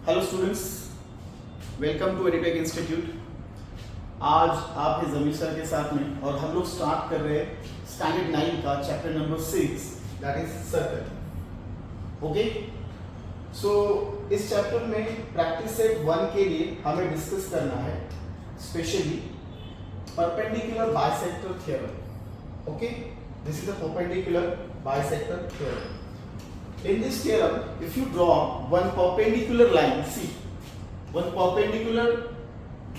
Hello students, welcome to Editech institute. आज आप हैं जमीर सर के साथ में और हम लोग स्टार्ट कर रहे हैं स्टैंडर्ड 9 का chapter number 6 that is circle. Okay, so इस चैप्टर में प्रैक्टिस सेट 1 के लिए हमें डिस्कस करना है specially perpendicular bisector theorem. Okay, this is the perpendicular bisector theorem. In this theorem, if you draw one perpendicular line, see, one perpendicular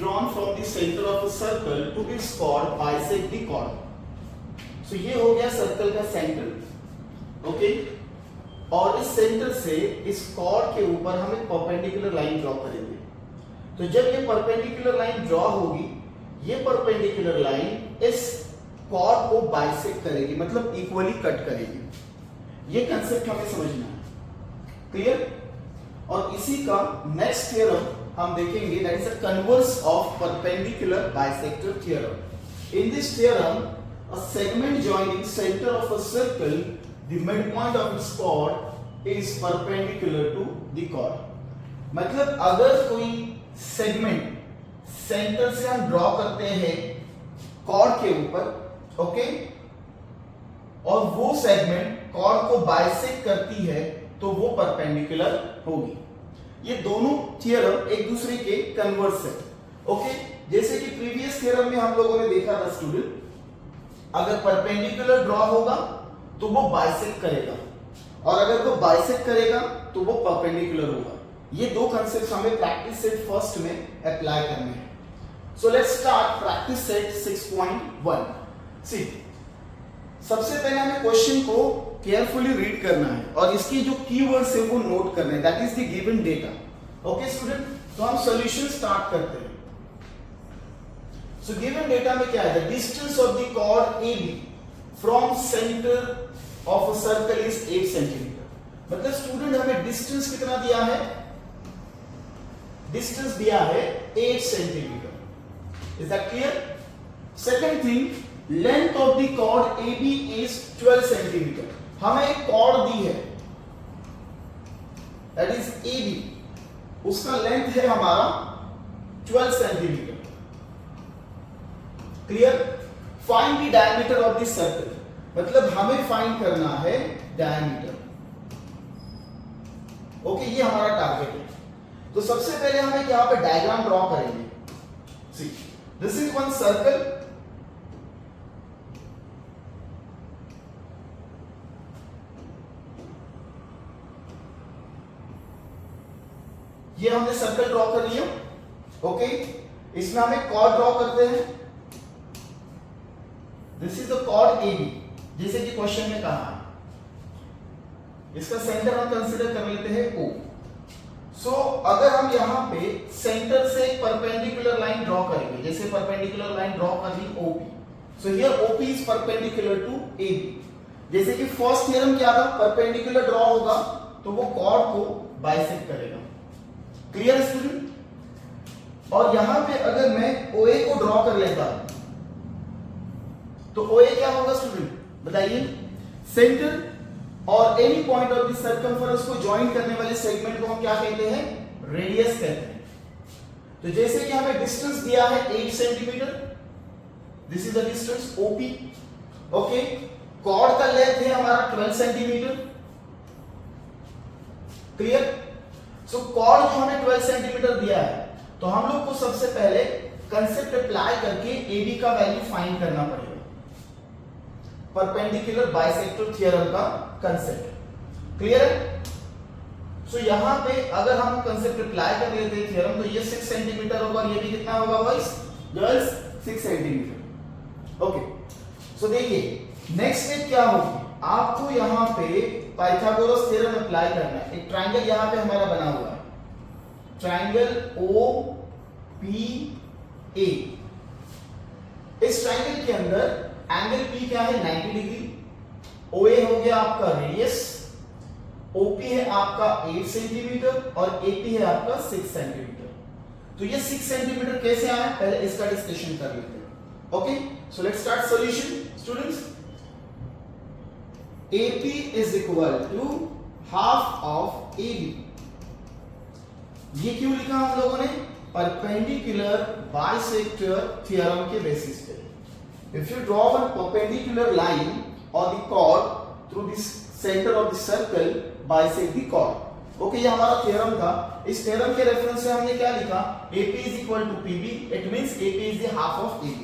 drawn from the center of a circle to its chord bisect the chord. So ये हो गया circle का centre, okay, और इस centre से इस chord के ऊपर हम एक परपेंडिकुलर लाइन ड्रॉ करेंगे. तो जब ये परपेंडिकुलर लाइन ड्रॉ होगी, ये परपेंडिकुलर लाइन इस chord को बाइसेक्ट करेगी, मतलब इक्वली कट करेगी. ये कंसेप्ट हमें समझना है, क्लियर? और इसी का नेक्स्ट थ्योरम हम देखेंगे, that is a converse of perpendicular bisector theorem. In this theorem a segment joining centre of a circle the mid point of its chord is perpendicular to the chord. मतलब अगर कोई segment centre से हम draw करते हैं chord के ऊपर, okay, और वो सेगमेंट कॉर्ड को बाइसेक्ट करती है तो वो परपेंडिकुलर होगी. ये दोनों थ्योरम एक दूसरे के कन्वर्स है. ओके, जैसे कि प्रीवियस थ्योरम में हम लोगों ने देखा था स्टूडेंट, अगर परपेंडिकुलर ड्रॉ होगा तो वो बाइसेक्ट करेगा, और अगर वो बाइसेक्ट करेगा तो वो परपेंडिकुलर होगा. ये दो कांसेप्ट हमें प्रैक्टिस सेट फर्स्ट में अप्लाई करने हैं. So let's start practice set 6.1. सी, सबसे पहले हमें क्वेश्चन को केयरफुली रीड करना है और इसकी जो कीवर्ड्स है वो नोट करने हैं, that is the given data. Okay student, तो हम सॉल्यूशन स्टार्ट करते हैं. सो गिवन डेटा में क्या है? The distance of the chord AB from centre of a circle is 8 centimetre. मतलब स्टूडेंट हमें डिस्टेंस कितना दिया है? डिस्टेंस दिया है 8 centimetre. Is that clear? Second thing, length of the chord AB is 12 centimetre. हमें एक chord दी है, दैट इज AB, उसका लेंथ है हमारा 12 centimetre. Clear? Find the diameter of the circle, मतलब हमें फाइंड करना है डायमीटर. ओके, ये हमारा टारगेट है. तो सबसे पहले हम एक यहां पे डायग्राम ड्रॉ करेंगे. सी, दिस इज वन सर्कल. ये हमने सर्कल ड्रॉ कर लिया. ओके, इसमें हम एक chord ड्रॉ करते हैं. This is the chord AB, जैसे कि क्वेश्चन में कहा है. इसका सेंटर हम कंसीडर कर लेते हैं O. सो अगर हम यहां पे सेंटर से एक परपेंडिकुलर लाइन ड्रॉ करेंगे, जैसे परपेंडिकुलर लाइन ड्रॉ कर ली OP, so here OP is perpendicular to AB. जैसे कि फर्स्ट थ्योरम क्या था? परपेंडिकुलर ड्रॉ होगा तो वो chord को बाइसेक्ट करेगा. Clear student? और यहां पे अगर मैं OA को ड्रॉ कर लेता हूं तो OA क्या होगा स्टूडेंट? बताइए. सेंटर और any point of the circumference को ज्वाइन करने वाले सेगमेंट को हम क्या कहते हैं? रेडियस कहते हैं. तो जैसे कि हमें डिस्टेंस दिया है 8 centimetre, this is the distance OP. Okay, chord का लेंथ है हमारा 12 सेंटीमीटर. क्लियर? सो chord जो हमें 12 सेंटीमीटर दिया है, तो हम लोग को सबसे पहले कंसेप्ट अप्लाई करके AB का वैल्यू फाइंड करना पड़ेगा. परपेंडिकुलर बाइसेक्टर थ्योरम का कंसेप्ट. क्लियर है? सो यहां पे अगर हम कंसेप्ट अप्लाई कर लेते हैं थ्योरम, तो ये 6 सेंटीमीटर होगा और ये भी कितना होगा बॉयज गर्ल्स? 6 सेंटीमीटर. ओके, सो देखिए नेक्स्ट स्टेप क्या होगी. आपको यहां पे पाइथागोरस थ्योरम अप्लाई करना है. एक ट्रायंगल यहां पे हमारा बना हुआ है, ट्रायंगल OPA. इस ट्रायंगल के अंदर एंगल P क्या है? 90 डिग्री. OA हो गया आपका रेडियस, OP है आपका 8 सेंटीमीटर और AP है आपका 6 सेंटीमीटर. तो ये 6 सेंटीमीटर कैसे आया? पहले इसका डिस्कशन कर लेते हैं. Okay, so let's start solution students. AP is equal to half of AB. ये क्यों लिखा हम लोगों ने? परपेंडिकुलर बाइसेक्टर थ्योरम के बेसिस पे। If you draw one perpendicular line और the chord through this centre of the circle bisect the chord. Okay, ये हमारा थ्योरम था। इस थ्योरम के रेफरेंस से हमने क्या लिखा? AP is equal to PB. It means AP is the half of AB.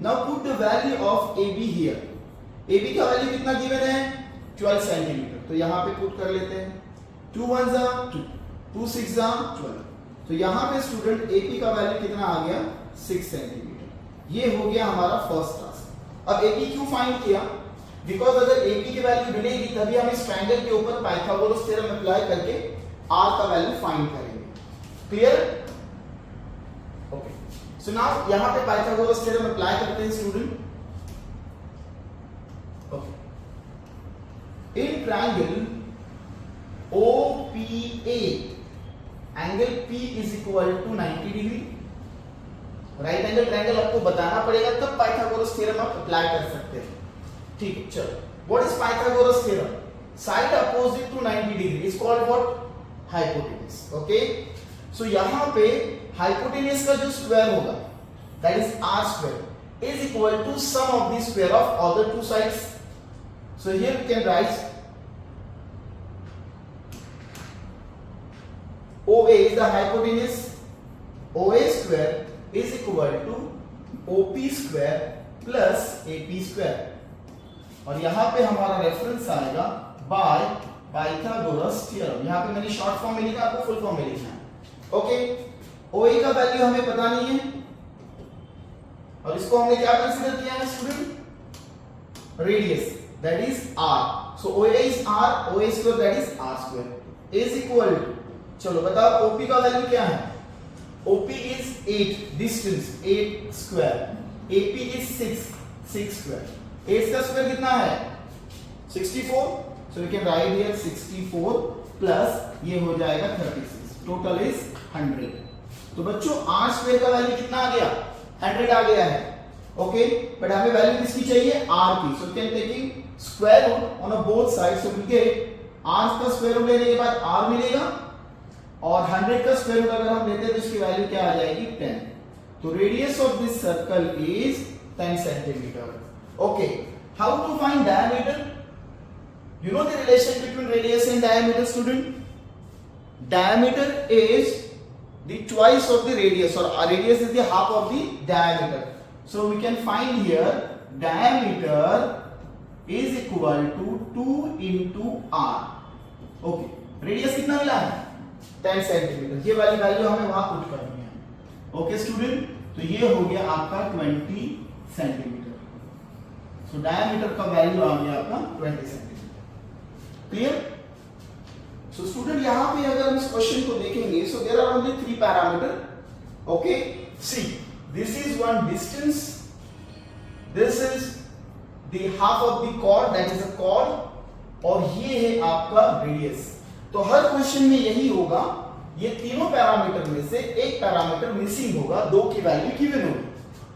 Now put the value of AB here. AB का वैल्यू कितना गिवन है? 12 सेंटीमीटर। तो यहाँ पे पुट कर लेते हैं। 2 1 जा 2, 2 6 जा 12। तो यहाँ पे स्टूडेंट AP का वैल्यू कितना आ गया? 6 सेंटीमीटर। ये हो गया हमारा फर्स्ट टास्क। अब AP क्यों फाइंड किया? बिकॉज अगर AP की वैल्यू मिलेगी तभी हम इस ट्रायंगल के ऊपर पाइथागोरस थ्योरम अप्लाई करके R का वैल्यू फाइंड करेंगे। क्लियर? ओके, सो नाउ यहां पे पाइथागोरस थ्योरम अप्लाई करते हैं student. Okay, in triangle OPA angle P is equal to 90 degree. Right angle triangle आपको बताना पड़ेगा तब पाइथागोरस थ्योरम आप अप्लाई कर सकते हैं। ठीक है, चलो, what is Pythagoras theorem? Side opposite to 90 degree is called what? Hypotenuse. Okay, so यहां पे हाइपोटेन्यूज का जो स्क्वायर होगा that is r square is equal to sum of the square of other two sides. So here we can write OA is the hypotenuse. OA square is equal to OP square plus AP square. और यहां पे हमारा reference आएगा bye Pythagoras theorem. यहां पे मैंने short form में लिखा, आपको फुल फॉर्म में लिखना है। ओके, OA का वैल्यू हमें पता नहीं है और इसको हमने क्या कंसीडर किया है student? Radius, that is r. So OA is r, OA square that is r square is equal to, चलो बताओ OP का वैल्यू क्या है? OP is 8, distance 8 square, AP is 6 square. 8 का स्क्वायर कितना है? 64। So we can write here 64 plus ये हो जाएगा 36, टोटल इज 100। तो बच्चों r स्क्वायर का वैल्यू कितना आ गया? 100 आ गया है। ओके, बट हमें वैल्यू किसकी चाहिए? r की। So we can taking square root on both sides, so we get r का स्क्वायर रूट लेने के बाद r मिलेगा और 100 का स्क्वायर रूट अगर हम लेते हैं तो इसकी वैल्यू क्या आ जाएगी? 10। तो radius of this circle is 10 centimetre. Okay, how to find diameter? You know the relation between radius and diameter, student? Diameter is the twice of the radius, or radius is the half of the diameter. So we can find here diameter is equal to 2 into r. Okay, radius कितना मिला है? 10 centimetre. ये वाली value हमें वहां put करनी है। Okay student, तो ये हो गया आपका 20 सेंटीमीटर। सो डायमीटर का वैल्यू आ गया आपका 20 सेंटीमीटर। क्लियर? सो स्टूडेंट यहां पे अगर हम इस क्वेश्चन को देखेंगे, so there are only 3 parameter. Okay, see this is one distance, this is the half of the chord that is a chord, और ये है आपका रेडियस। तो हर क्वेश्चन में यही होगा, ये तीनों पैरामीटर में से एक पैरामीटर मिसिंग होगा, 2 की वैल्यू गिवन होगी,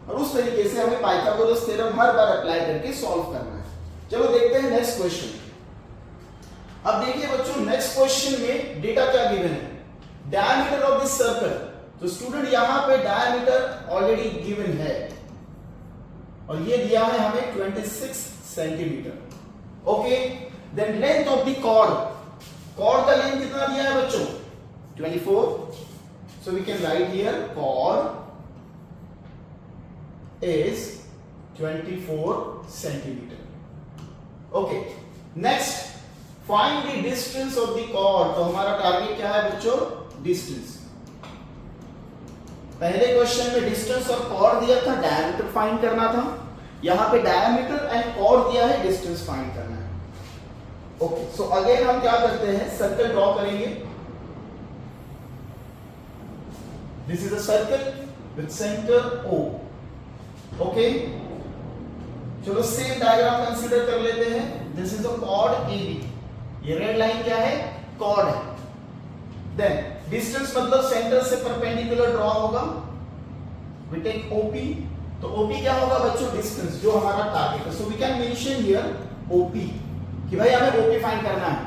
और उस तरीके से हमें पाइथागोरस थ्योरम हर बार अप्लाई करके सॉल्व करना है। चलो देखते हैं नेक्स्ट क्वेश्चन। अब देखिए बच्चों, नेक्स्ट क्वेश्चन में डेटा क्या गिवन है? Diameter of this circle. तो स्टूडेंट यहां पे डायमीटर ऑलरेडी गिवन है और ये दिया है हमें 26 centimetre. Okay, then length of the chord, chord का लेंथ कितना दिया है बच्चों? 24। So we can write here chord is 24 centimetre. Okay, next find the distance of the chord. तो हमारा टारगेट क्या है बच्चों? डिस्टेंस। पहले क्वेश्चन में डिस्टेंस और कॉर्ड दिया था, डायमीटर फाइंड करना था। यहां पे डायमीटर एंड कॉर्ड दिया है, डिस्टेंस फाइंड करना है। ओके, सो अगेन हम क्या करते हैं? सर्कल ड्रॉ करेंगे। This is a circle with centre O। Okay, चलो सेम डायग्राम कंसीडर कर लेते हैं। This is a cord AB, ये रेड लाइन क्या है? कॉर्ड है। देन डिस्टेंस मतलब सेंटर से परपेंडिकुलर ड्रॉ होगा। वी टेक OP, तो OP क्या होगा बच्चों? डिस्टेंस, जो हमारा टारगेट है। So we can mention here OP कि भाई हमें OP फाइंड करना है।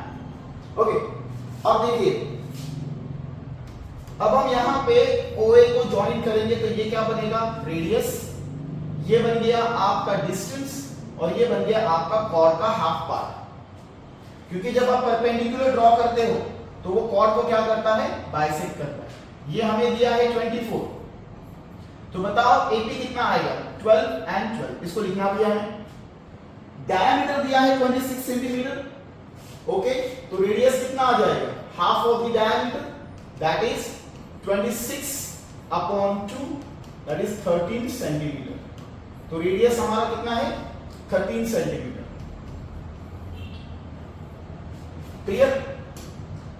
ओके, अब देखिए अब हम यहाँ पे OA को ज्वाइन करेंगे तो ये क्या बनेगा, रेडियस, ये बन गया आपका डिस्टेंस, और ये बन गया आपका कॉर्ड का हाफ पार्ट। क्योंकि जब आप परपेंडिकुलर ड्रॉ करते हो तो वो कॉर्ड को क्या करता है, बाइसेक्ट करता है। ये हमें दिया है 24, तो बताओ AP कितना आएगा, 12 and 12, इसको लिखना भी है। डायमीटर दिया है 26 सेंटीमीटर, ओके, तो रेडियस कितना आ जाएगा, half of the diameter, that is 26/2, that is 13 centimetre. तो रेडियस हमारा कितना है, 13 सेंटीमीटर। क्लियर?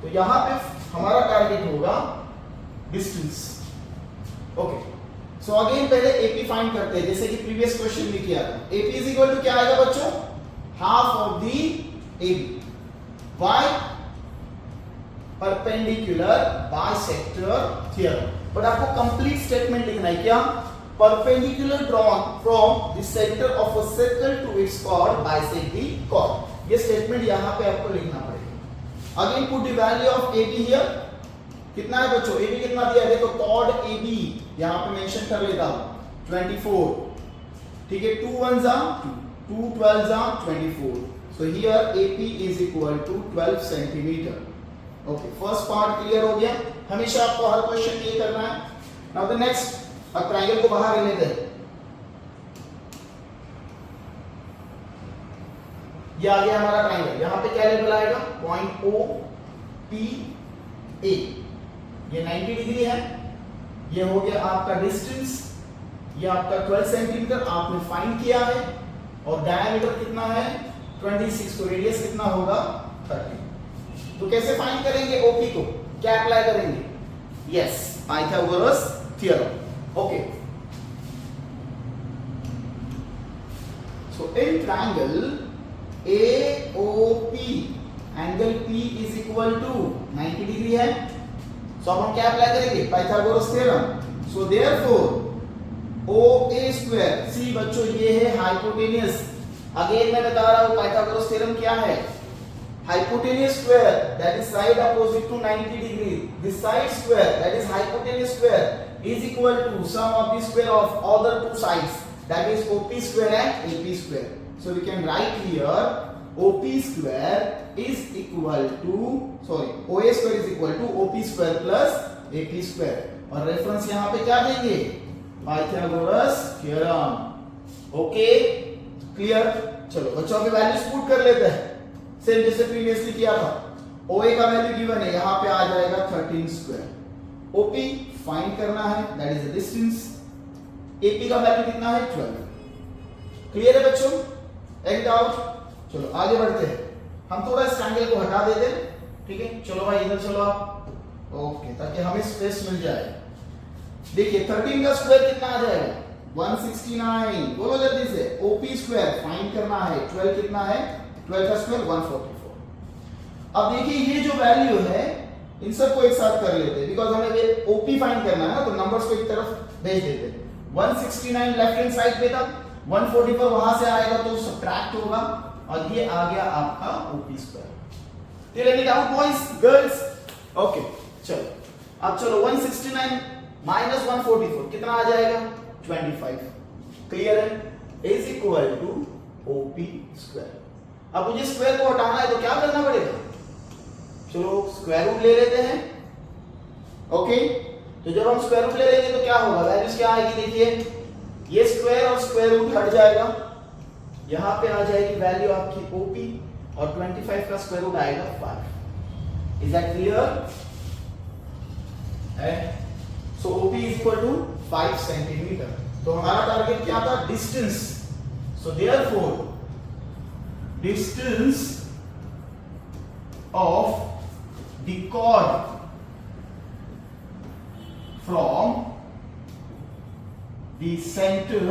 तो यहां पे हमारा टारगेट होगा डिस्टेंस। ओके, सो अगेन पहले AP फाइंड करते हैं, जैसे कि प्रीवियस क्वेश्चन में किया था। AP इज इक्वल टू क्या आएगा बच्चों, half of the AB। Why? Perpendicular bisector theorem. But आपको कंप्लीट स्टेटमेंट लिखना है, क्या, perpendicular drawn from the centre of a circle to its chord bisect the chord. ये स्टेटमेंट यहां पे आपको लिखना पड़ेगा। Again put the value of AB here. कितना है बच्चों, AB कितना दिया है, देखो कॉर्ड AB यहां पे मेंशन कर लेता हूं, 24, ठीक है, 2 1 जा 2, 2 12 जा 24। So here AP is equal to 12 centimeter. Okay, first part clear हो गया। हमेशा आपको हर क्वेश्चन ये करना है। Now the next, अब ट्रायंगल को बाहर लेते हैं। ये आ गया हमारा ट्रायंगल। यहाँ पे क्या लेवल आएगा, पॉइंट OPA, ये 90 डिग्री है। ये हो गया आपका डिस्टेंस, ये आपका 12 सेंटीमीटर आपने फाइंड किया है, और डायमीटर कितना है 26, तो रेडियस कितना होगा 30। तो कैसे फाइंड करेंगे OP को, क्या अप्लाई करेंगे, yes, Pythagoras theorem. Okay, so in triangle AOP angle P is equal to 90 degree है। सो अब हम क्या अप्लाई करेंगे, Pythagoras theorem. So therefore OA square, see बच्चों ये है हाइपोटेनियस। अगेन मैं बता रहा हूं पाइथागोरस थ्योरम क्या है, hypotenuse square that is side opposite to 90 degree, this side square that is hypotenuse square is equal to sum of the square of other two sides, that is OP square and AP square. So we can write here OP square is equal to, sorry, OA square is equal to OP square plus AP square, और reference यहां पे क्या देंगे, Pythagoras theorem. Okay, clear? चलो बच्चों के values put कर लेते हैं, सेम जैसे प्रीवियसली किया था। OA का वैल्यू गिवन है, यहां पे आ जाएगा 13 स्क्वायर। OP फाइंड करना है, that is the distance. AP का वैल्यू कितना है 12। क्लियर है बच्चों, एनी डाउट? चलो आगे बढ़ते हैं, हम थोड़ा इस ट्रायंगल को हटा देते हैं, ठीक है। चलो भाई इधर चलो आप, ओके, ताकि हमें स्पेस मिल जाए। देखिए 13 का स्क्वायर कितना आ जाएगा, 169। बोलो जल्दी से, OP स्क्वायर फाइंड करना है, 12 कितना है, 12 का स्क्वायर 144। अब देखिए ये जो वैल्यू है इन सबको एक साथ कर लेते हैं, बिकॉज हमें OP फाइंड करना है ना, तो नंबर्स को एक तरफ भेज देते हैं। 169 लेफ्ट हैंड साइड पे था, 144 वहां से आएगा तो सब्ट्रैक्ट होगा, और ये आ गया आपका OP square. Till any doubt boys girls? Okay, चलो अब चलो 169 माइनस 144 कितना आ जाएगा, 25। क्लियर है, is equal to OP square. अब मुझे स्क्वायर को हटाना है तो क्या करना पड़ेगा, चलो स्क्वायर रूट ले लेते हैं। ओके, तो जब हम स्क्वायर रूट ले लेंगे तो क्या होगा, वैल्यूज क्या आएगी, देखिए ये स्क्वायर और स्क्वायर रूट हट जाएगा, यहां पे आ जाएगी वैल्यू आपकी OP, और 25 का स्क्वायर रूट आएगा 5। Is that clear? So OP is equal to 5 centimetre. तो हमारा टारगेट क्या था, distance. So therefore distance of the chord from the centre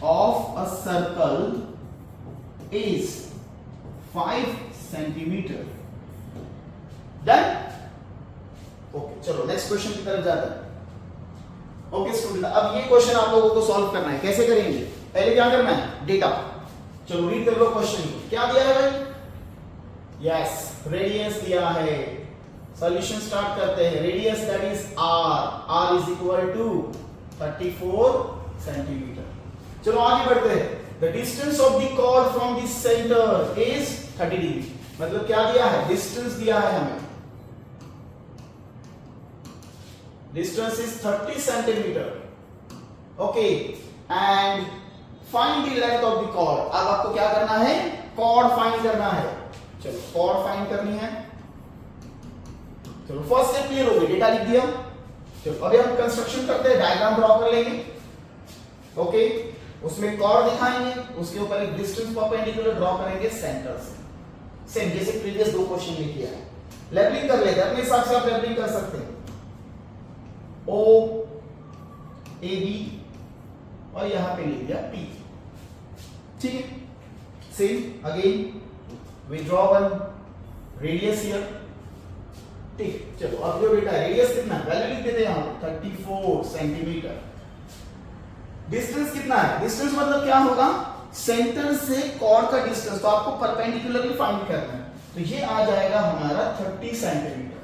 of a circle is 5 centimetre. Done? Okay, चलो next question की तरफ जाते हैं। ओके स्टूडेंट, अब ये क्वेश्चन आप लोगों को सॉल्व करना है। कैसे करेंगे, पहले क्या करना है, डेटा। चलो रीड कर लो क्वेश्चन, क्या दिया है भाई, यस रेडियस दिया है। सॉल्यूशन स्टार्ट करते हैं। Radius r is equal to 34 centimetre. चलो आगे बढ़ते हैं। The distance of the chord from the centre is 30 degree. मतलब क्या दिया है, डिस्टेंस दिया है हमें, distance is 30 centimetre. Okay, and find the length of the chord. अब आपको क्या करना है, कॉर्ड फाइंड करना है। चलो कॉर्ड फाइंड करनी है। चलो फर्स्ट स्टेप क्लियर हो गई, डेटा लिख दिया। चलो अभी हम कंस्ट्रक्शन करते हैं, डायग्राम ड्रॉ कर लेंगे। ओके, उसमें कॉर्ड दिखाएंगे, उसके ऊपर एक डिस्टेंस परपेंडिकुलर ड्रॉ करेंगे सेंटर से, सेम जैसे प्रीवियस दो क्वेश्चन में किया है। लेवलिंग कर लेते हैं, अपने हिसाब से आप लेवलिंग कर सकते हैं। ओ ए बी और यहां पे लिख दिया पी, ठीक है। Same again we draw one radius here, ठीक। चलो अब जो डेटा रेडियस कितना है, वैल्यू लिख देते हैं यहां पे 34 सेंटीमीटर। डिस्टेंस कितना है, डिस्टेंस मतलब क्या होगा, सेंटर से कॉर्ड का डिस्टेंस, तो आपको परपेंडिकुलरली फाइंड करना है, तो ये आ जाएगा हमारा 30 सेंटीमीटर।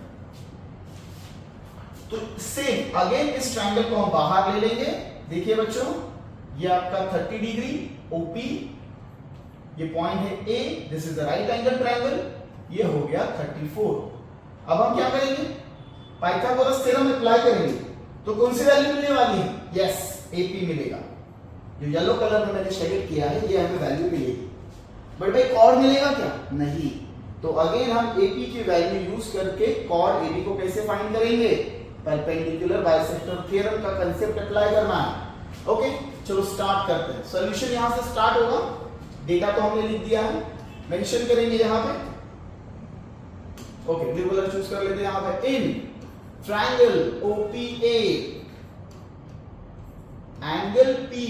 तो सेम अगेन इस ट्रायंगल को हम बाहर ले लेंगे। देखिए बच्चों, ये आपका 30 डिग्री ओपी, ये पॉइंट है A, this is the right angle triangle, ये हो गया 34। अब हम क्या करेंगे, पाइथागोरस थ्योरम अप्लाई करेंगे, तो कौन सी वैल्यू मिलने वाली है, यस एपी मिलेगा। जो येलो कलर में मैंने शेड किया है ये हमें वैल्यू मिलेगी। बट भाई कॉर्ड मिलेगा क्या, नहीं। तो अगेन हम एपी की वैल्यू यूज करके कॉर्ड एबी को कैसे फाइंड करेंगे, परपेंडिकुलर बाइसेक्टर थ्योरम का कांसेप्ट अप्लाई करना है। ओके, चलो स्टार्ट करते हैं। सॉल्यूशन यहां से स्टार्ट होगा, डेटा तो हमने लिख दिया है, मेंशन करेंगे यहां पे। ओके, ब्लू कलर चूज कर लेते हैं यहां पे। In triangle OPA angle P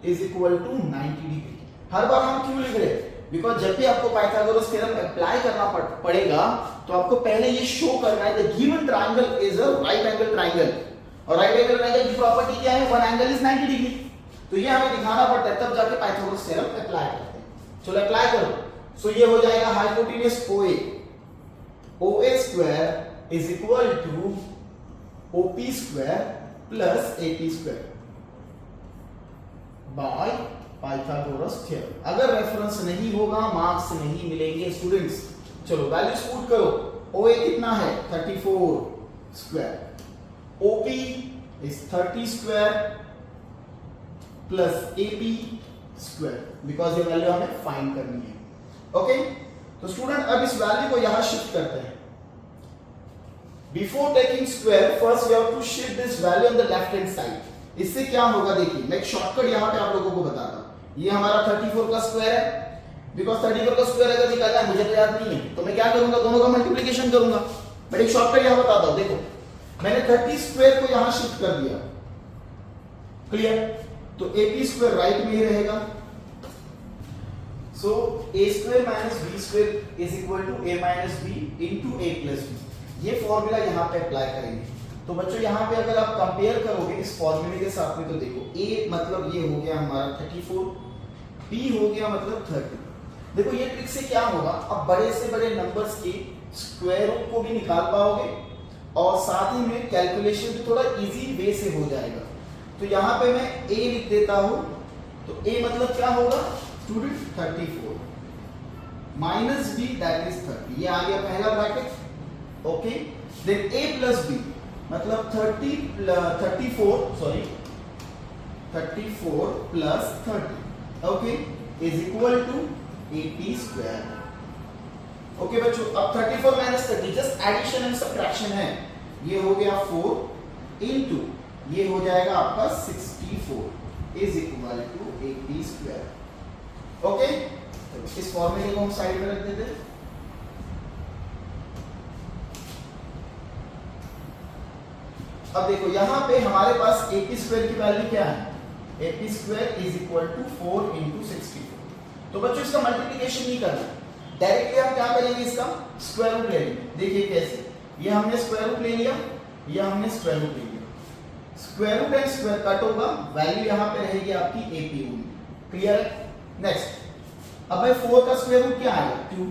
is equal to 90 degree. हर बार हम क्यों लिख रहे हैं, बिकॉज जब भी आपको पाइथागोरस थ्योरम अप्लाई करना पड़ेगा तो आपको पहले ये शो करना है the given triangle is a right angle triangle, और राइट एंगल ट्रायंगल की प्रॉपर्टी क्या है, वन एंगल इज 90 डिग्री। तो ये हमें दिखाना पड़ता है, तब जाके पाइथागोरस थ्योरम अप्लाई करते हैं। चलो अप्लाई करो। सो ये हो जाएगा hypotenuse OA, OA square is equal to OP square plus AP square by Pythagoras theorem. अगर रेफरेंस नहीं होगा मार्क्स नहीं मिलेंगे स्टूडेंट्स। चलो वैल्यूज पुट करो। OA कितना है 34 square, OP is 30 square plus AP square, because ये वैल्यू हमें फाइंड करनी है। ओके, तो स्टूडेंट अब इस वैल्यू को यहां शिफ्ट करते हैं। Before taking square first we have to shift this value on the left hand side. इससे क्या होगा देखिए, मैं एक शॉर्टकट यहां पे आप लोगों को बताता हूं। ये हमारा 34 का स्क्वायर है, बिकॉज 34 का स्क्वायर अगर निकालना है मुझे तो याद नहीं है, तो मैं क्या करूंगा, दोनों का मल्टीप्लिकेशन करूंगा। बट एक शॉर्टकट यहां बताता हूं, देखो मैंने 30 स्क्वायर को यहां शिफ्ट कर दिया, क्लियर। तो AP स्क्वायर राइट में ही रहेगा, so A square minus B square is equal to A minus B into A plus B। ये फॉर्मूला यहां पे अप्लाई करेंगे। तो बच्चों यहां पे अगर आप कंपेयर करोगे इस फॉर्मूले के साथ में, तो देखो A मतलब ये हो गया हमारा 34, B हो गया मतलब 30। देखो ये ट्रिक से क्या होगा, अब बड़े से बड़े नंबर्स के स्क्वायर रूट को भी निकाल पाओगे और साथ ही में कैलकुलेशन भी थोड़ा इजी वे से हो जाएगा। तो यहां पे मैं A लिख देता हूं, तो A मतलब क्या होगा student 34 minus B that is 30, ये आ गया पहला bracket. Okay, then A plus B मतलब 34 plus 30 okay is equal to AP square. Okay बच्चों, अब 34 minus 30 just addition and subtraction है। ये हो गया 4 इनटू ये हो जाएगा आपका 64 is equal to AP square. Okay, इस फॉर्मूले को हम साइड में रख देते हैं। अब देखो यहां पे हमारे पास AP स्क्वायर की वैल्यू क्या है, AP square is equal to 4 into 64। तो बच्चों इसका मल्टीप्लिकेशन नहीं करना, डायरेक्टली हम क्या करेंगे, इसका स्क्वायर रूट ले लेंगे। देखिए कैसे, ये हमने स्क्वायर रूट ले लिया, ये हमने स्क्वायर रूट ले लिया, square root and square cut होगा, वैल्यू यहां पे रहेगी आपकी AP होगी, क्लियर है। नेक्स्ट, अब भाई 4 का स्क्वायर रूट क्या आएगा 2,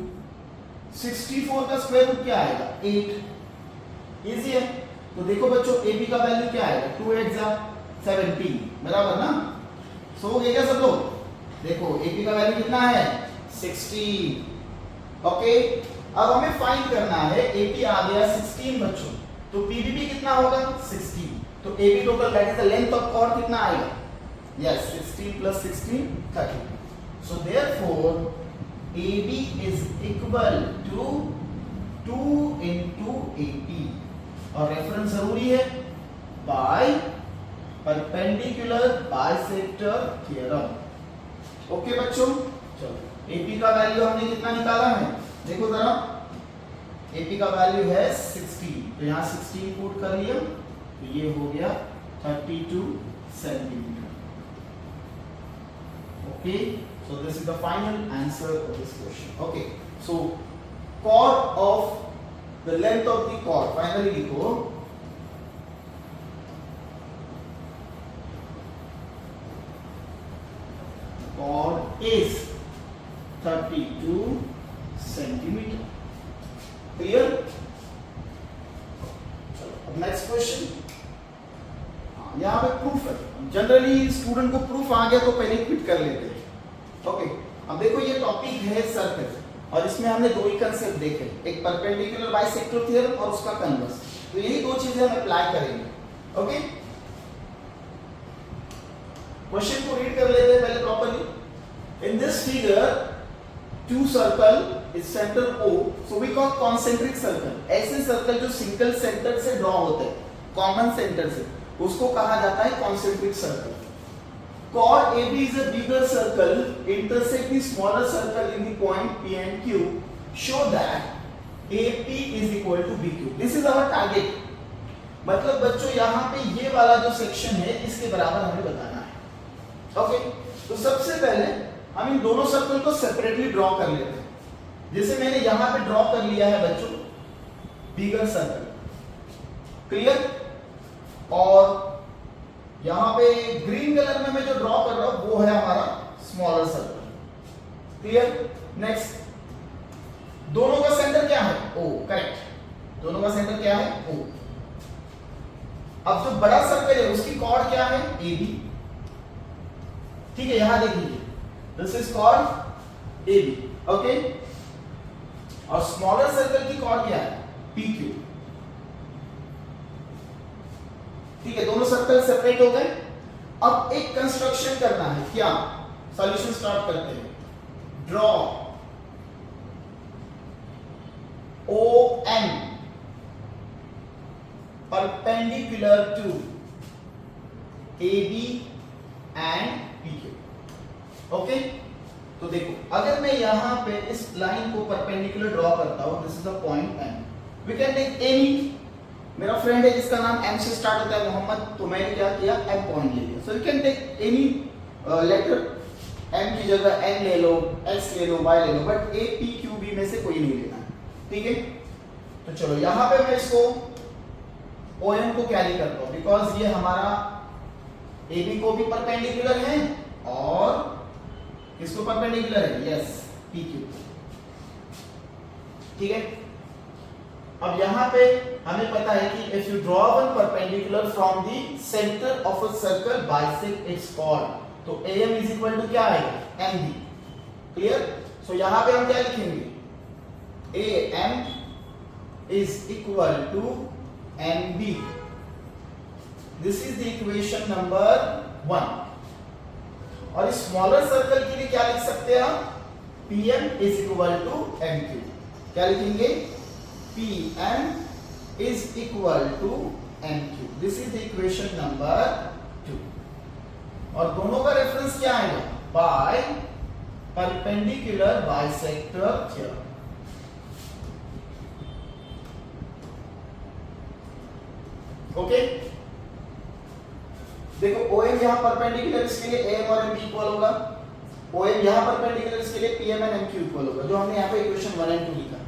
64 का स्क्वायर रूट क्या आएगा 8, इजी है। तो देखो बच्चों एबी का वैल्यू क्या आएगा, 2 8 जा 17, बराबर ना। सो हो गया क्या सब लोग? देखो एबी का वैल्यू कितना है, 16। ओके, अब हमें फाइंड करना है, एबी आ गया 16 बच्चों, तो पीबी कितना होगा 16। तो AB total that is the length of chord कितना आएगा, yes 16 plus 16 30। So therefore AB is equal to 2 into 80 और रेफरेंस जरूरी है, by perpendicular bisector theorem. Okay बच्चों, चलो AP का वैल्यू हमने कितना निकाला है, देखो जरा AP का वैल्यू है 16, तो यहाँ 16 पुट कर लिया, तो ये हो गया 32 centimetre. Okay, so this is the final answer of this question. Okay, so chord of the length of the chord, finally लिखो, chord is 32 centimeter. Clear? चलो अब नेक्स्ट क्वेश्चन, यहाँ पे प्रूफ है। जनरली स्टूडेंट को प्रूफ आ गया तो पहले क्विट कर लेते हैं। ओके, अब देखो ये टॉपिक है सर्कल और इसमें हमने दो ही कंसेप्ट देखे, एक परपेंडिकुलर बाइसेक्टर थ्योरम और उसका कन्वर्स, तो यही दो चीजें हम अप्लाई करेंगे। ओके, क्वेश्चन को रीड कर लेते हैं पहले properly. In this figure two circle is centre O, so we call concentric circle. ऐसे सर्कल जो सिंगल सेंटर से ड्रॉ होते हैं, कॉमन सेंटर से, उसको कहा जाता है concentric circle. Chord AB is a bigger circle intersect the smaller circle in the point P and Q. Show that AP is equal to BQ. This is our target. मतलब बच्चों यहाँ पे ये वाला जो सेक्शन है इसके बराबर हमें बताना है। ओके, तो सबसे पहले हम इन दोनों सर्कल को सेपरेटली ड्रॉ कर लेते हैं। जैसे मैंने यहाँ पे ड्रॉ कर लिया है बच्चों बिगर सर्कल, क्लियर, और यहां पे ग्रीन कलर में मैं जो ड्रॉ कर रहा हूं वो है हमारा स्मॉलर सर्कल, क्लियर। नेक्स्ट, दोनों का सेंटर क्या है, O, करेक्ट, दोनों का सेंटर क्या है, O। अब जो बड़ा सर्कल है उसकी कॉर्ड क्या है, AB, ठीक है, यहां देखिए this is chord AB, okay, और स्मॉलर सर्कल की कॉर्ड क्या है, PQ, ठीक है, दोनों सर्कल सेपरेट हो गए। अब एक कंस्ट्रक्शन करना है, क्या, सॉल्यूशन स्टार्ट करते हैं। Draw OM perpendicular to AB and PQ। Okay, तो देखो अगर मैं यहां पे इस लाइन को परपेंडिकुलर ड्रॉ करता हूं, this is the point M, we can take any, मेरा फ्रेंड है जिसका नाम M से स्टार्ट होता है, मोहम्मद, तो मैंने क्या किया, M पॉइंट ले लिया। So you can take any letter, M की जगह N ले लो, S ले लो, Y ले लो, but A P Q B में से कोई नहीं लेना है, ठीक है। तो चलो यहां पे मैं इसको OM को कैरी करता हूं, बिकॉज ये हमारा AB को भी परपेंडिकुलर है और किसको परपेंडिकुलर है, यस PQ, ठीक है। अब यहां पे हमें पता है कि if you draw one perpendicular from the centre of a circle bisect its chord, तो AM इज इक्वल टू क्या आएगा, MB, क्लियर। सो यहां पे हम क्या लिखेंगे, AM is equal to MB, this is the equation number 1। और इस स्मॉलर सर्कल के लिए क्या लिख सकते हैं हम, PM is equal to MQ, क्या लिखेंगे, PM is equal to MQ. This is the equation number 2. और दोनों का रेफरेंस क्या आएगा, by perpendicular bisector theorem। Okay, देखो OM यहां परपेंडिकुलर, इसके लिए AM और MB इक्वल होगा, OM यहां परपेंडिकुलर, इसके लिए PM एंड MQ इक्वल होगा, जो हमने यहां पे इक्वेशन 1 एंड 2 लिखा,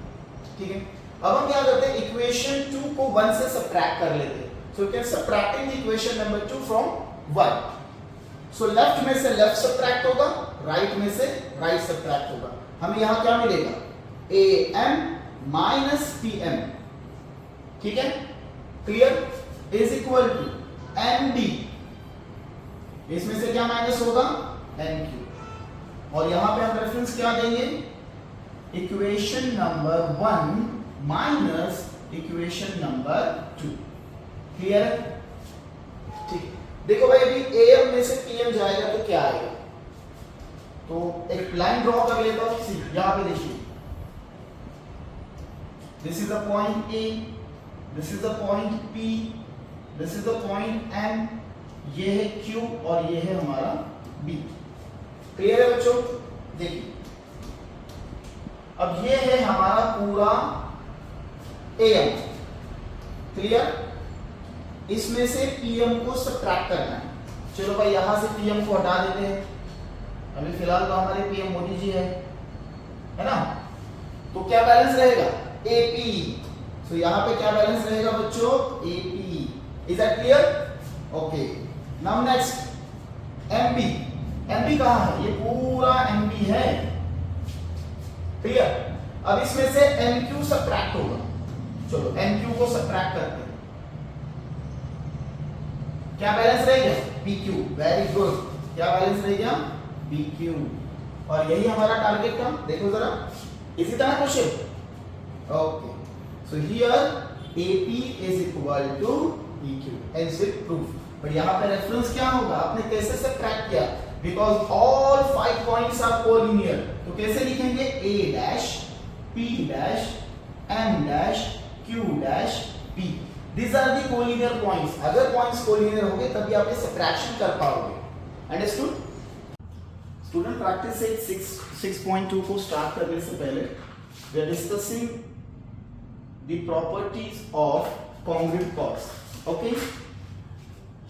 ठीक है। अब हम क्या करते हैं, इक्वेशन 2 को 1 से सबट्रैक्ट कर लेते हैं। सो you can subtracting the equation number 2 from 1। So left में से लेफ्ट सबट्रैक्ट होगा, राइट में से राइट सबट्रैक्ट होगा, हमें यहां क्या मिलेगा, AM माइनस PM, ठीक है। Clear, is equal to M B, इसमें से क्या माइनस होगा, एम क्यू, और यहां पे हम रेफरेंस क्या देंगे, equation number 1 minus equation number 2। Clear है, ठीक। देखो भाई अभी एम में से पीएम जाएगा तो क्या आएगा, तो एक लाइन ड्रॉ कर लेता हूं, सी यहां पे देखिए, this is the point A, this is the point P, this is the point M, ये है क्यू और ये है हमारा बी। क्लियर है बच्चों, देखिए अब ये है हमारा पूरा एम, क्लियर, इसमें से पीएम को सब्ट्रैक्ट करना है। चलो भाई यहां से पीएम को हटा देते हैं, अभी फिलहाल तो हमारे पीएम मोदी जी है ना, तो क्या बैलेंस रहेगा, एपी, तो यहां पे क्या बैलेंस रहेगा बच्चों, AP. Is that clear, okay. Now next MB, MB कहां है, ये पूरा एमबी है, क्लियर। अब इसमें से एमक्यू सब्ट्रैक्ट होगा, चलो एमक्यू को सब्ट्रैक्ट करते हैं, क्या बैलेंस रहेगा, पीक्यू, वेरी गुड, क्या बैलेंस रहेगा, पीक्यू, और यही हमारा टारगेट था। देखो जरा इसी तरह question, okay, so here AP is equal to PQ, and सिर्फ प्रूफ। बट यहां पे रेफरेंस क्या होगा, आपने कैसे सब्ट्रैक्ट किया, because all 5 points are collinear, तो कैसे लिखेंगे, A dash P dash M dash Q dash P, these are the collinear points। अगर पॉइंट्स कोलिनियर होंगे तभी आप ये सब्ट्रैक्शन कर पाओगे, अंडरस्टूड। स्टूडेंट प्रैक्टिस 6.2 को स्टार्ट करने से पहले we are discussing the properties of congruent chords, okay.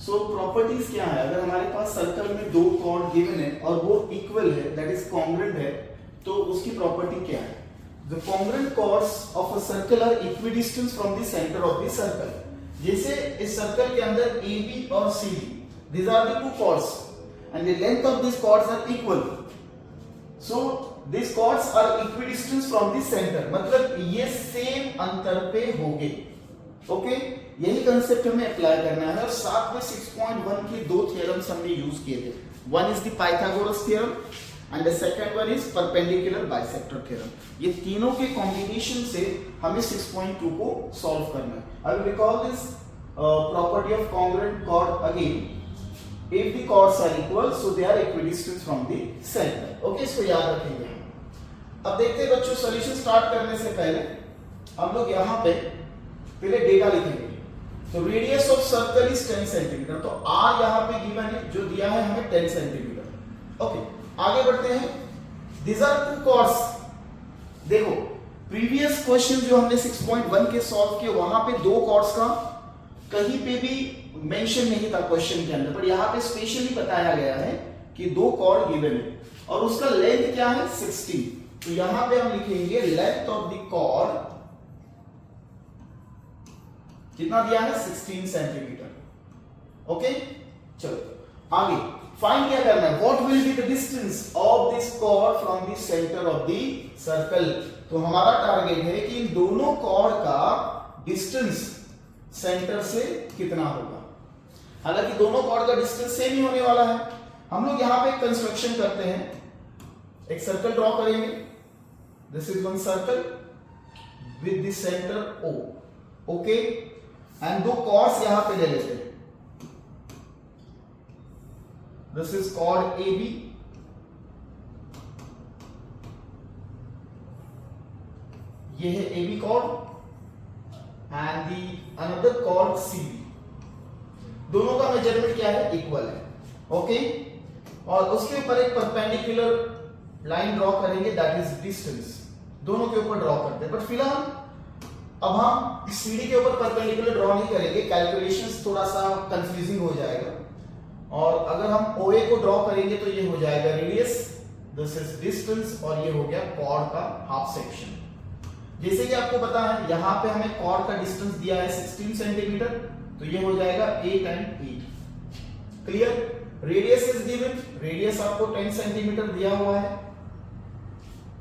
So properties क्या है, अगर हमारे पास सर्कल में दो कॉर्ड गिवन है और वो इक्वल है, दैट इज कॉन्ग्रुएंट है, तो उसकी प्रॉपर्टी क्या है, the congruent chords of a circle are equidistant from the center of the circle। जैसे इस सर्कल के अंदर AB और CD, these are the two chords and the length of these chords are equal, so these chords are equidistant from the center, मतलब ये same अंतर पे होंगे, ओके। यही कंसेप्ट हमें अप्लाई करना है, और साथ में 6.1 के दो थ्योरम्स हमने यूज किए थे, one is the Pythagoras theorem and the second one is perpendicular bisector theorem. ये तीनों के कॉम्बिनेशन से हमें 6.2 को सॉल्व करना है। I will recall this property of congruent chord again, if the chords are equal so they are equidistant from the centre, okay, इसको याद रखेंगे। अब देखते हैं बच्चों, सॉल्यूशन स्टार्ट करने से पहले हम लोग यहाँ पे पहले डेटा लिखेंगे। तो radius of circle is 10 centimetre, तो आर यहाँ पे गिवन है, जो दिया है हमें 10 सेंटीमीटर, ओके। आगे बढ़ते हैं, these are two chords। देखो प्रीवियस क्वेश्चन जो हमने 6.1 के सॉल्व किए, वहां पे दो कॉर्ड्स का कहीं पे भी मेंशन नहीं था क्वेश्चन के अंदर, पर यहाँ पे स्पेशली बताया गया है कि दो कॉर्ड गिवन है और उसका लेंथ क्या है, 16। तो यहां पे हम लिखेंगे लेंथ ऑफ द कॉर्ड कितना दिया है, 16 सेंटीमीटर, ओके। चलो आगे फाइंड क्या करना है, what will be the distance of this cord from the centre of the circle. तो हमारा टारगेट है कि इन दोनों कॉर्ड का डिस्टेंस सेंटर से कितना होगा। हालांकि दोनों कॉर्ड का डिस्टेंस सेम ही होने वाला है। हम लोग यहां पे कंस्ट्रक्शन करते हैं, एक सर्कल ड्रॉ करेंगे, this is one circle with the centre O, okay, and दो कॉर्ड्स यहां पे ले लेते हैं, this is called AB, ये है AB chord and the another chord CB। दोनों का मेजरमेंट क्या है, इक्वल है, ओके। और उसके ऊपर एक परपेंडिकुलर लाइन ड्रॉ करेंगे, दैट इज डिस्टेंस, दोनों के ऊपर ड्रॉ करते हैं। बट फिलहाल अब हम CD के ऊपर परपेंडिकुलर ड्रॉ नहीं करेंगे, कैलकुलेशंस थोड़ा सा कंफ्यूजिंग हो जाएगा। और अगर हम OA को ड्रॉ करेंगे तो ये हो जाएगा रेडियस, दिस इज डिस्टेंस, और ये हो गया कॉर्ड का हाफ सेक्शन। जैसे कि आपको पता है यहां पे हमें कॉर्ड का डिस्टेंस दिया है 16 सेंटीमीटर, तो ये हो जाएगा 8 and 8। Clear, radius is given, radius आपको 10 सेंटीमीटर दिया हुआ है,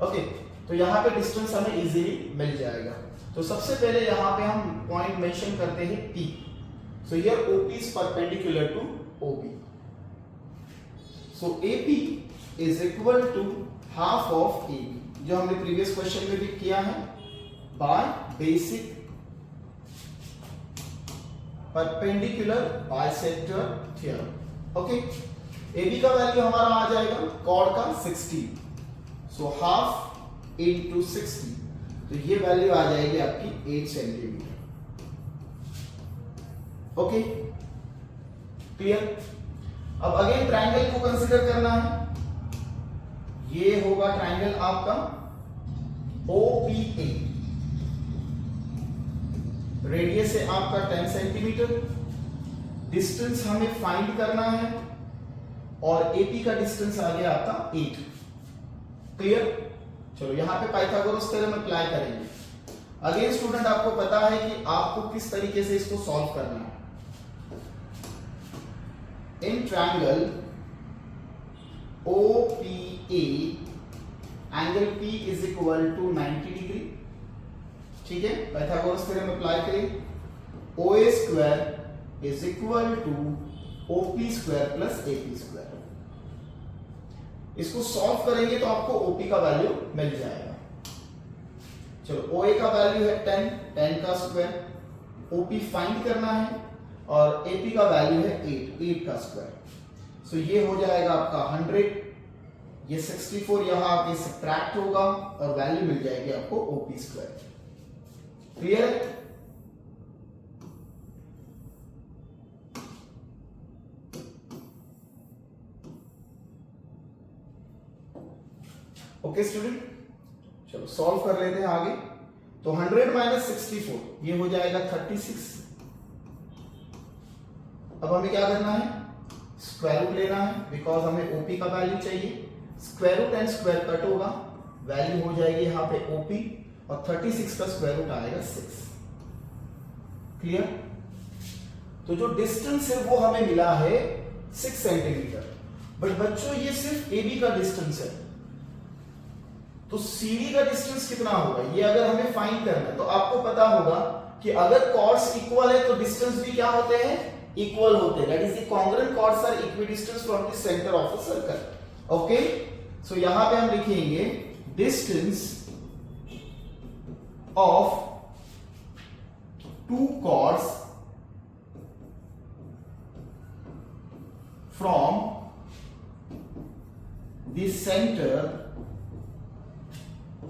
ओके। तो यहां पे डिस्टेंस हमें इजीली मिल जाएगा। तो सबसे पहले यहाँ पे हम पॉइंट मेंशन करते हैं P. So here OP is perpendicular to OB. So AP is equal to half of AB, जो हमने प्रीवियस क्वेश्चन में भी किया है, by basic perpendicular bisector theorem. Okay, AB का वैल्यू हमारा आ जाएगा कॉर्ड का 60. सो हाफ इनटू 60, तो ये वैल्यू आ जाएगी आपकी 8 सेंटीमीटर. Okay, clear. अब अगेन ट्रायंगल को कंसीडर करना है. ये होगा ट्रायंगल आपका OPA. रेडियस है आपका 10 सेंटीमीटर. डिस्टेंस हमें फाइंड करना है और AP का डिस्टेंस आ गया आपका 8. क्लियर. चलो यहां पे पाइथागोरस थ्योरम अप्लाई करेंगे. अगेन स्टूडेंट, आपको पता है कि आपको किस तरीके से इसको सॉल्व करना है. In triangle OPA angle P is equal to 90 degree. ठीक है, पाइथागोरस थ्योरम अप्लाई करें. OA square is equal to OP square plus AP square. इसको सॉल्व करेंगे तो आपको OP का वैल्यू मिल जाएगा. चलो, OA का वैल्यू है 10 का स्क्वायर. OP फाइंड करना है और AP का वैल्यू है 8 का स्क्वायर. सो ये हो जाएगा आपका 100. ये 64 यहां आके सब्ट्रैक्ट होगा और वैल्यू मिल जाएगी आपको OP स्क्वायर. क्लियर है. ओके स्टूडेंट, चलो सॉल्व कर लेते हैं आगे. तो 100 माइनस 64 ये हो जाएगा 36. अब हमें क्या करना है, स्क्वायर रूट लेना है, बिकॉज हमें OP का वैल्यू चाहिए. Square root and square cut होगा, वैल्यू हो जाएगी यहाँ पे OP और 36 का स्क्वायर रूट आएगा 6. क्लियर. तो जो डिस्टेंस है वो हमें मिला है 6 सेंटीमीटर. बट बच्चों ये सिर्फ AB का डिस्टेंस है, तो CD का डिस्टेंस कितना होगा ये अगर हमें फाइंड करना है तो आपको पता होगा कि अगर कॉर्ड्स इक्वल है तो डिस्टेंस भी क्या होते हैं, इक्वल होते हैं. That is the congruent chords are equidistance from the centre of a circle. Okay, so यहां पे हम लिखेंगे distance of two chords from the centre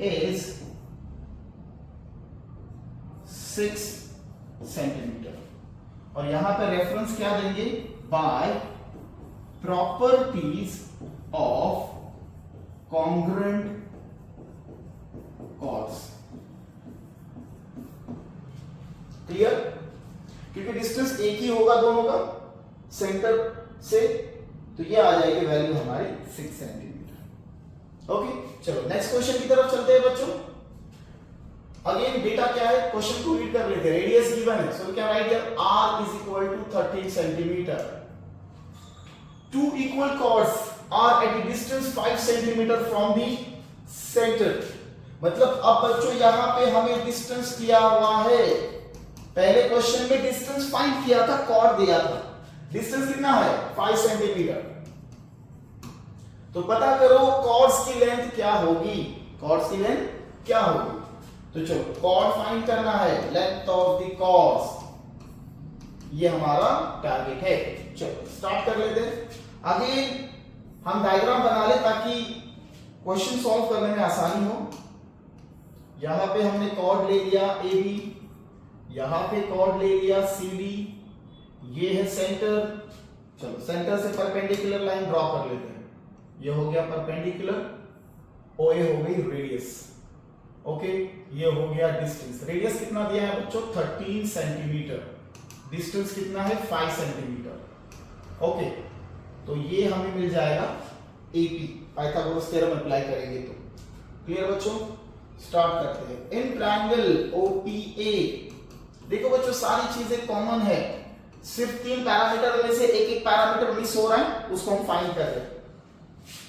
is 6 centimetre. और यहां पर रेफरेंस क्या देंगे, by properties of congruent chords. Clear. क्योंकि डिस्टेंस एक ही होगा दोनों का सेंटर से, तो ये आ जाएगी वैल्यू हमारी 6 सेंटीमीटर. ओके, चलो नेक्स्ट क्वेश्चन की तरफ चलते हैं बच्चों. अगेन डेटा क्या है, क्वेश्चन को रीड कर लेते हैं. रेडियस गिवन है, सो क्या write here R is equal to 13 centimetre. Two equal chords are at the distance 5 centimetre from the centre. मतलब अब बच्चों यहां पे हमें डिस्टेंस दिया हुआ है. पहले क्वेश्चन में डिस्टेंस फाइंड किया था, कॉर्ड दिया था. डिस्टेंस कितना है 5 सेंटीमीटर. तो पता करो कॉर्ड्स की लेंथ क्या होगी. कॉर्ड्स की लेंथ क्या होगी, तो चलो कॉर्ड फाइंड करना है. लेंथ ऑफ द कॉर्ड्स, ये हमारा टारगेट है. चलो स्टार्ट कर लेते हैं. आगे हम डायग्राम बना ले ताकि क्वेश्चन सॉल्व करने में आसानी हो. यहां पे हमने कॉर्ड ले लिया AB, यहां पे कॉर्ड ले लिया CD, ये है सेंटर. चलो सेंटर से परपेंडिकुलर लाइन ड्रॉ कर लेते हैं. ये हो गया परपेंडिकुलर, OA हो गई रेडियस. ओके, ये हो गया डिस्टेंस. रेडियस कितना दिया है बच्चों 13 सेंटीमीटर. डिस्टेंस कितना है 5 सेंटीमीटर. ओके, तो ये हमें मिल जाएगा AP. पाइथागोरस थ्योरम अप्लाई करेंगे तो. क्लियर बच्चों, स्टार्ट करते हैं. इन ट्रायंगल OPA, देखो बच्चों सारी चीजें कॉमन है, सिर्फ 3 पैरामीटर में से एक पैरामीटर मिस हो रहा है, उसको हम फाइंड कर रहे हैं.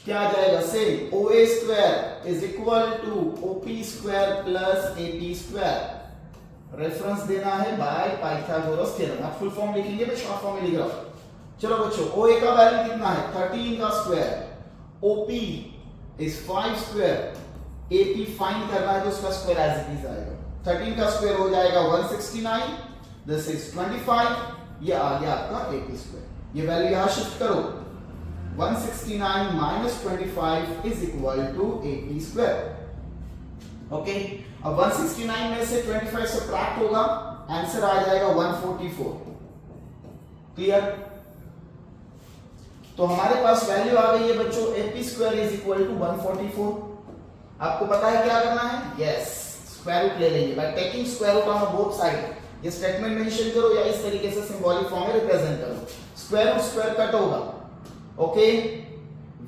क्या आ जाएगा, same OA square is equal to OP square plus AP square. Reference देना है बाय पाइथागोरस थ्योरम। आप फुल फॉर्म लिखेंगे, मैं शॉर्ट फॉर्म में लिख रहा हूं। चलो बच्चों, OA का वैल्यू कितना है 13 का square, OP is 5 square, AP find करना है तो उसका स्क्वायर एज इट इज आएगा। 13 का स्क्वायर हो जाएगा 169, दिस इज 25, ये आ गया आपका AP स्क्वायर। ये वैल्यू यहां शिफ्ट करो, 169 minus 25 is equal to AP square. Okay, अब 169 में से 25 सब्ट्रैक्ट होगा, आंसर आ जाएगा 144। क्लियर? तो हमारे पास वैल्यू आ गई है बच्चों, AP square is equal to 144। आपको पता है क्या करना है? यस, स्क्वायर रूट ले लेंगे by taking square root on both side. ये स्टेटमेंट मेंशन करो या इस तरीके से सिंबॉलिक फॉर्म में रिप्रेजेंट करो। स्क्वायर रूट स्क्वायर कट होगा, ओके,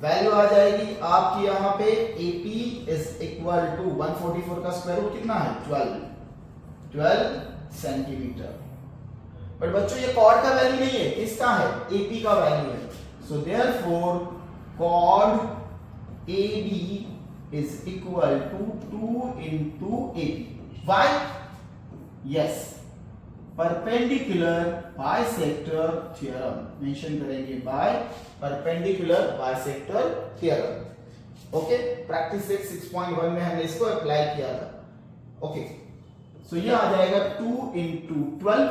वैल्यू आ जाएगी आपकी यहां पे AP इज इक्वल टू 144 का स्क्वायर रूट कितना है 12 सेंटीमीटर। बट बच्चों ये कॉर्ड का वैल्यू नहीं है, किसका है? AP का वैल्यू है। So therefore chord AB is equal to 2 into AP. Why? Yes, perpendicular bisector theorem mention करेंगे by perpendicular bisector theorem. Okay, practice set 6.1 में हमने इसको अप्लाई किया था। ओके, सो ये आ जाएगा 2 into 12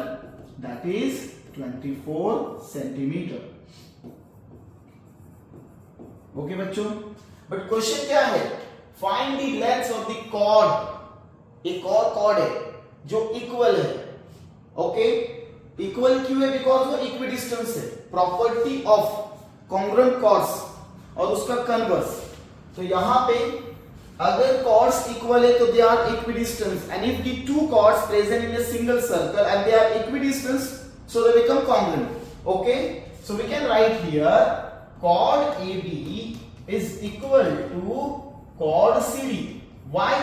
that is 24 centimetre. Okay बच्चों, बट क्वेश्चन क्या है? Find the length of the chord. एक और कॉर्ड है जो इक्वल है। ओके, इक्वल क्यों है? बिकॉज वो इक्विडिस्टेंस है, प्रॉपर्टी ऑफ कॉन्ग्रुएंट कॉर्ड्स और उसका कन्वर्स। तो यहां पे अगर कॉर्ड्स इक्वल है तो they are equidistance, and if the two chords present in a single circle and they are equidistant, so they become congruent. Okay, so we can write here chord AB is equal to chord CD. Why?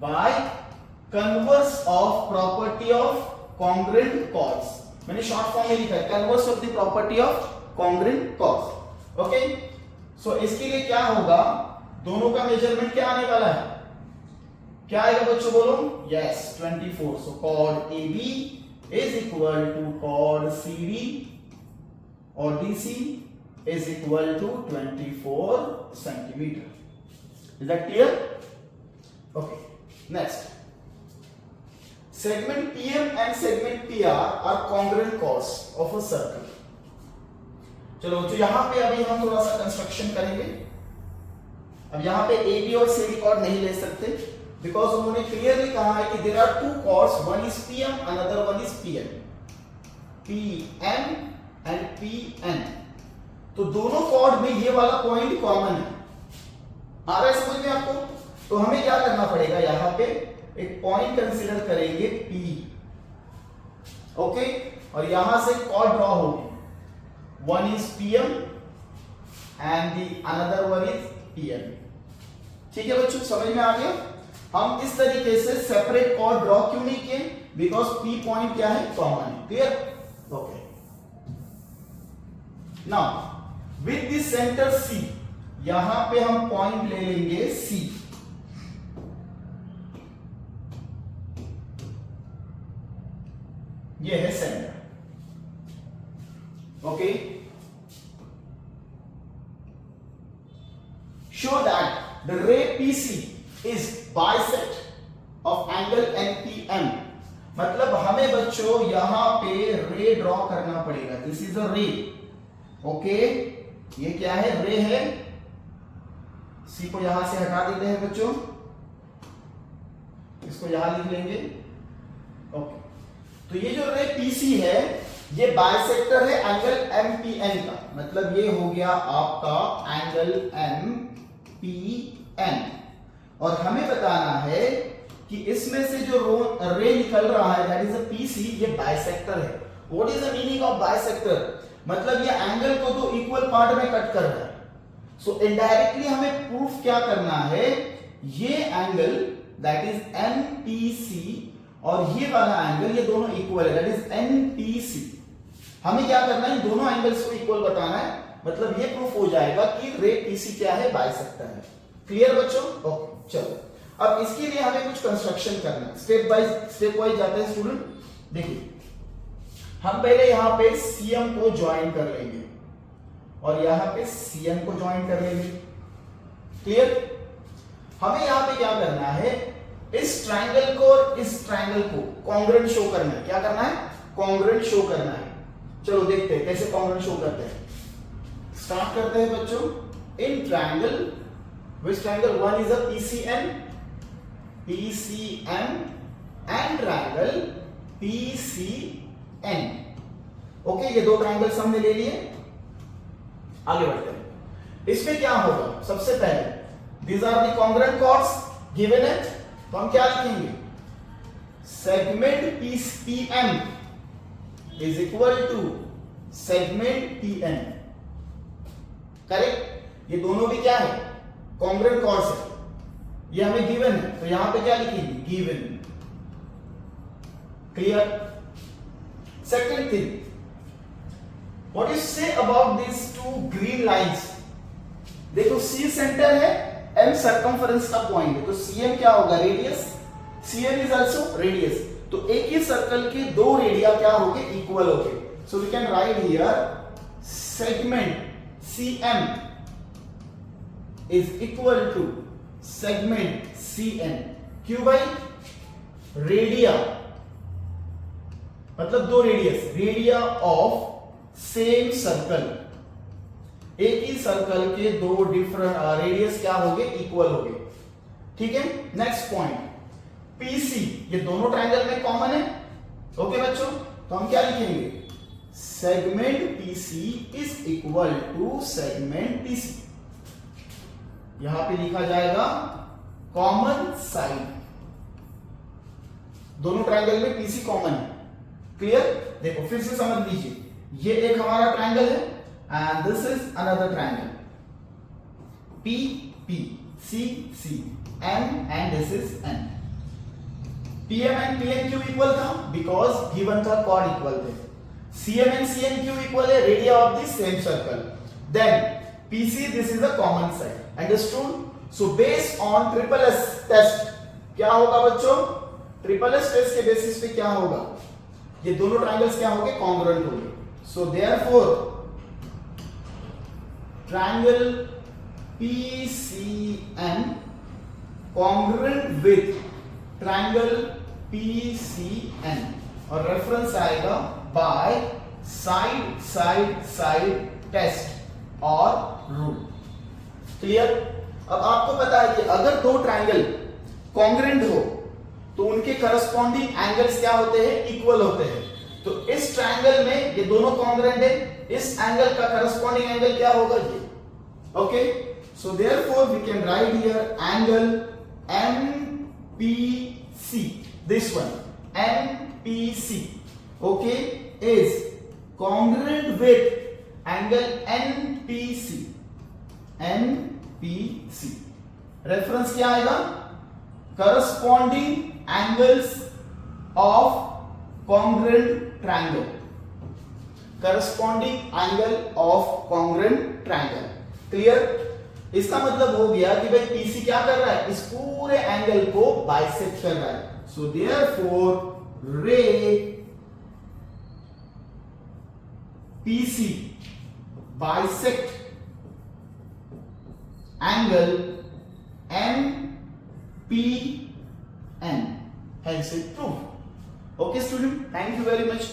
By converse of property of congruent chords. मैंने short form में लिखा है converse of the property of congruent chords. Okay, so इसके लिए क्या होगा? दोनों का मेजरमेंट क्या आने वाला है? क्या आएगा बच्चों, बोलो? Yes, 24. So chord AB is equal to chord CD और DC is equal to 24 centimeter. Is that clear? Okay. Next, segment PM and segment PR are congruent chords of a circle. चलो, तो यहां पे अभी हम थोड़ा सा कंस्ट्रक्शन करेंगे। अब यहां पे AB और CD chord नहीं ले सकते, बिकॉज उन्होंने क्लियरली कहा है कि there are two chords, one is PM, another one is PM. PM and PN, तो दोनों कॉर्ड में ये वाला पॉइंट कॉमन है। आ रहा है समझ में आपको? तो हमें क्या करना पड़ेगा? यहां पे एक पॉइंट कंसीडर करेंगे P, ओके, और यहां से कॉर्ड ड्रॉ होगी। One is PM and the another one is PM। ठीक है बच्चों, समझ में आ गया? हम इस तरीके से सेपरेट कॉर्ड ड्रॉ क्यों नहीं किए? बिकॉज P पॉइंट क्या है? कॉमन है। Clear? Okay, now with the centre C, यहां पे हम पॉइंट ले लेंगे C। ये है centre, okay. Show that the रे PC is bisect of angle NPM। मतलब हमें बच्चों यहां पे रे ड्रॉ करना पड़ेगा। दिस इज अ रे, ओके, ये क्या है? रे है। C को यहां से हटा देते हैं बच्चों, इसको यहां लिख लेंगे, ओके। तो ये जो रे PC है ये बाइसेक्टर है एंगल MPN का, मतलब ये हो गया आपका एंगल MPN। और हमें बताना है कि इसमें से जो रे निकल रहा है दैट इज अ PC, ये बाइसेक्टर है। What is the meaning of bisector? मतलब ये एंगल को दो इक्वल पार्ट में कट कर रहा है। सो इनडायरेक्टली हमें प्रूफ क्या करना है? ये एंगल दैट इज MPC और ये वाला एंगल, ये दोनों इक्वल है, दैट इज NPC। हमें क्या करना है? दोनों एंगल्स को इक्वल बताना है। मतलब ये प्रूफ हो जाएगा कि रे PC क्या है? बाइसेक्टर है। क्लियर बच्चों? ओके, चलो अब इसके लिए हमें कुछ कंस्ट्रक्शन करना है, स्टेप वाइज जाते हैं स्टूडेंट। देखिए हम पहले यहां पे सीएम को ज्वाइन कर लेंगे और यहां पे सीएम को ज्वाइन कर लेंगे। क्लियर? हमें यहां पे क्या करना है, इस ट्रायंगल को और इस ट्रायंगल को कॉन्ग्रुएंट शो करना है। क्या करना है? कॉन्ग्रुएंट शो करना है। चलो देखते हैं कैसे कॉन्ग्रुएंट शो करते हैं। स्टार्ट करते हैं बच्चों। In triangle, which triangle? One is a PCM and triangle PCN। Okay, ये दो ट्रायंगल्स हमने ले लिए। आगे बढ़ते हैं। इसमें क्या होगा? सबसे पहले these are the congruent chords given it, तो हम क्या लिखेंगे? Segment PM is equal to segment PN। Correct? ये दोनों भी क्या है? कॉन्ग्रुएंट कॉर्ड्स है। ये हमें गिवन है, तो यहां पे क्या लिखेंगे? Given. Clear? Second thing, what you say about this two green lines? देखो C सेंटर है, M सर्कमफरेंस का पॉइंट है, तो CM क्या होगा? Radius. CN is also radius. तो एक ही सर्कल के दो रेडिया क्या होंगे? इक्वल होंगे। So we can write here segment CM is equal to segment CN। क्यों भाई? रेडिया मतलब दो radius, radio of same circle. एक ही सर्कल के दो डिफरेंट रेडियस क्या होंगे? इक्वल होंगे। ठीक है? नेक्स्ट पॉइंट, PC, ये दोनों ट्रायंगल में कॉमन है। ओके बच्चों, तो हम क्या लिखेंगे? Segment PC is equal to segment PC। यहां पे लिखा जाएगा कॉमन साइड। दोनों ट्रायंगल में PC कॉमन है। क्लियर? देखो फिर से समझ लीजिए, ये एक हमारा ट्रायंगल है and this is another triangle. P C M and this is N। PM and PN क्यों इक्वल था? बिकॉज गिवन था कॉर्ड इक्वल थे। CM एंड CN क्यों इक्वल है? Radii of the same circle. Then PC, this is a common side. Understood? So based on triple S test क्या होगा बच्चों? Triple S test के basis पे क्या होगा? ये दोनों ट्रायंगल्स क्या होंगे? कॉन्ग्रुएंट होंगे। So therefore triangle PCN congruent with triangle PCN और रेफरेंस आएगा by side side side test और रूल। क्लियर? अब आपको पता है कि अगर दो ट्रायंगल कॉन्ग्रुएंट हो तो उनके करस्पॉन्डिंग एंगल्स क्या होते हैं? इक्वल होते हैं। तो इस ट्रायंगल में ये दोनों कॉन्ग्रुएंट है, इस एंगल का करस्पॉन्डिंग एंगल क्या होगा? ये। Okay, so therefore we can write here angle MPC, this one MPC, okay, is congruent with angle NPC। NPC reference क्या आएगा? Corresponding angles of congruent triangle. Corresponding angle of congruent triangle. Clear? इसका मतलब हो गया कि भाई PC क्या कर रहा है? इस पूरे एंगल को बाइसेक्ट कर रहा है। सो देयरफॉर रे PC bisect angle MPN, hence it proved. Okay student, thank you very much.